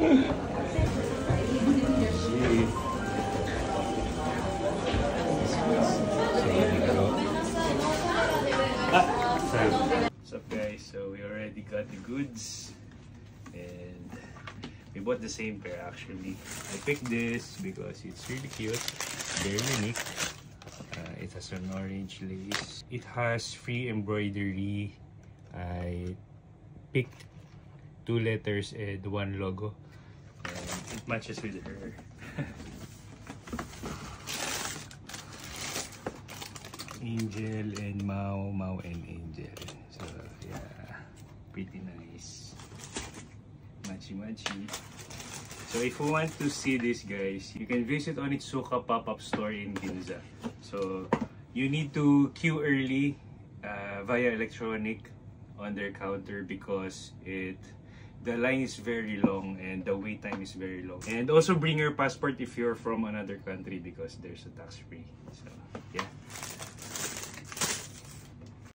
What's up guys, so we already got the goods and we bought the same pair actually. I picked this because it's really cute, very unique. It has an orange lace. It has free embroidery. I picked 2 letters and 1 logo and it matches with her. Angel and Mau, Mau and Angel. So yeah, pretty nice. Matchy. So if you want to see this guys, you can visit Onitsuka pop-up store in Ginza. So you need to queue early via electronic on their counter because the line is very long and the wait time is very long. And also bring your passport if you're from another country because there's a tax free. So yeah.